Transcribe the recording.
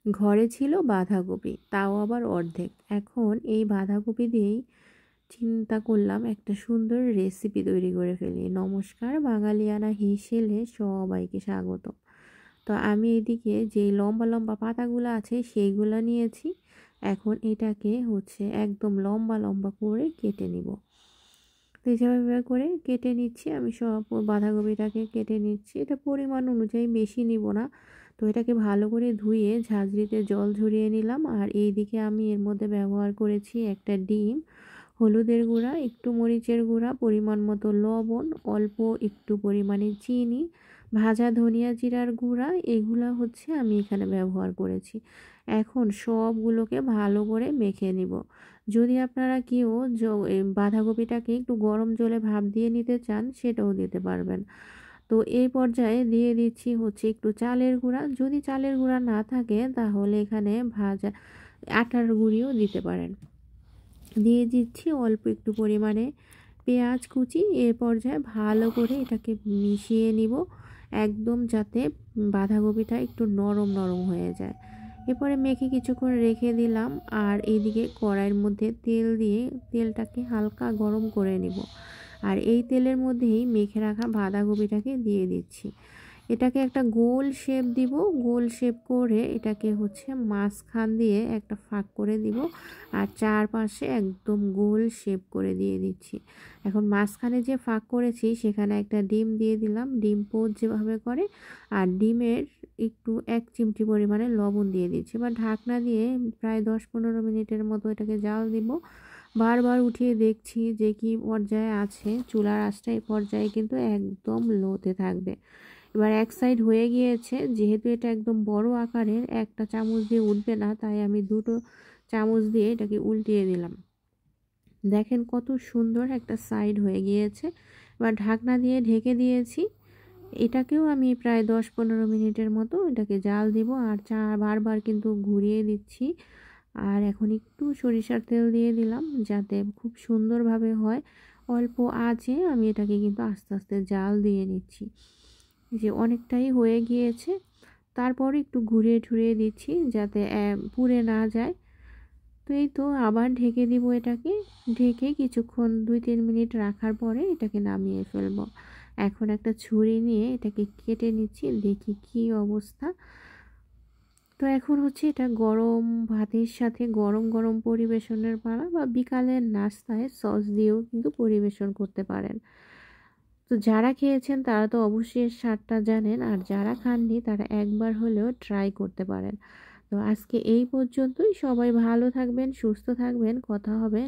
ঘরে ছিল বাঁধাকপি, তাও আবার অর্ধেক। এখন এই বাঁধাকপি দিয়েই চিন্তা করলাম একটা সুন্দর রেসিপি তৈরি করে ফেলি। নমস্কার, বাঙালিয়ানা হিসেলে সবাইকে স্বাগত। তো আমি এদিকে যেই লম্বা লম্বা পাতাগুলো আছে সেইগুলো নিয়েছি। এখন এটাকে একদম লম্বা লম্বা করে কেটে নিব। তো যেভাবে করে কেটে নিচ্ছি, আমি সব বাঁধাকপিটাকে কেটে নিচ্ছি। এটা পরিমাণ অনুযায়ী বেশি নিব না। তো এটাকে ভালো করে ধুয়ে ঝাঁঝরিতে জল ঝরিয়ে নিলাম। আর এইদিকে আমি এর মধ্যে ব্যবহার করেছি একটা ডিম, হলুদের গুঁড়া, একটু মরিচের গুঁড়া, পরিমাণ মতো লবণ, অল্প একটু পরিমাণে চিনি, ভাজা ধনিয়া জিরার গুঁড়া, এগুলা আমি এখানে ব্যবহার করেছি। এখন সবগুলোকে ভালো করে মেখে নিব। যদি আপনারা কেউ বাঁধাকপিটাকে একটু গরম জলে ভাপ দিয়ে নিতে চান, সেটাও দিতে পারবেন। তো এই পর্যায়ে দিয়ে দিচ্ছি একটু চালের গুঁড়া। যদি চালের গুঁড়া না থাকে তাহলে এখানে ভাজা আটার গুঁড়িও দিতে পারেন। দিয়ে দিচ্ছি অল্প একটু পরিমাণে পেঁয়াজ কুচি। এর পর্যায়ে ভালো করে এটাকে মিশিয়ে নিব, একদম যাতে বাঁধাকপিটা একটু নরম নরম হয়ে যায়। এরপরে মেখে কিছুক্ষণ রেখে দিলাম। আর এইদিকে কড়াইয়ের মধ্যে তেল দিয়ে তেলটাকে হালকা গরম করে নিব। আর এই তেলের মধ্যেই মেখে রাখা বাঁধাকপিটাকে দিয়ে দিচ্ছি। এটাকে একটা গোল শেপ দিব। গোল শেপ করে এটাকে মাঝখান দিয়ে একটা ফাঁক করে দিব। আর চারপাশে একদম গোল শেপ করে দিয়ে দিচ্ছি। এখন মাঝখানে যে ফাঁক করেছি সেখানে একটা ডিম দিয়ে দিলাম, ডিম পোচ যেভাবে করে। আর ডিমের একটু 1 চিমটি পরিমাণে লবণ দিয়ে দিচ্ছি। এবার ঢাকনা দিয়ে প্রায় 10-15 মিনিটের মতো এটাকে জাল দিব। বারবার উঠিয়ে দেখছি যে কি পর্যায়ে আছে। চুলার আঁচটা এই পর্যায়ে কিন্তু একদম লোতে থাকবে। এবার এক সাইড হয়ে গিয়েছে। যেহেতু এটা একদম বড় আকারের, একটা চামচ দিয়ে উঠবে না, তাই আমি 2টো চামচ দিয়ে এটাকে উল্টিয়ে দিলাম। দেখেন কত সুন্দর একটা সাইড হয়ে গিয়েছে। এবার ঢাকনা দিয়ে ঢেকে দিয়েছি। এটাকেও আমি প্রায় 10-15 মিনিটের মতো এটাকে জাল দিব। আর বারবার কিন্তু ঘুরিয়ে দিচ্ছি। আর এখন একটু সরিষার তেল দিয়ে দিলাম যাতে খুব সুন্দরভাবে হয়। অল্প আঁচে আমি এটাকে কিন্তু আস্তে আস্তে জাল দিয়ে নিচ্ছি। যে অনেকটাই হয়ে গিয়েছে, তারপরে একটু ঘুরিয়ে ঠুরিয়ে দিচ্ছি যাতে পুড়ে না যায়। তো এই তো আবার ঢেকে দিব। এটাকে ঢেকে কিছুক্ষণ 2-3 মিনিট রাখার পরে এটাকে নামিয়ে ফেলবো। এখন একটা ছুরি নিয়ে এটাকে কেটে নিচ্ছি, দেখি কি অবস্থা। তো এখন এটা গরম ভাতের সাথে গরম গরম পরিবেশনের পালা, বা বিকালের নাস্তায় সস দিয়েও কিন্তু পরিবেশন করতে পারেন। তো যারা খেয়েছেন তারা তো অবশ্যই এর স্বাদটা জানেন, আর যারা খাননি তারা একবার হলেও ট্রাই করতে পারেন। তো আজকে এই পর্যন্তই। সবাই ভালো থাকবেন, সুস্থ থাকবেন। কথা হবে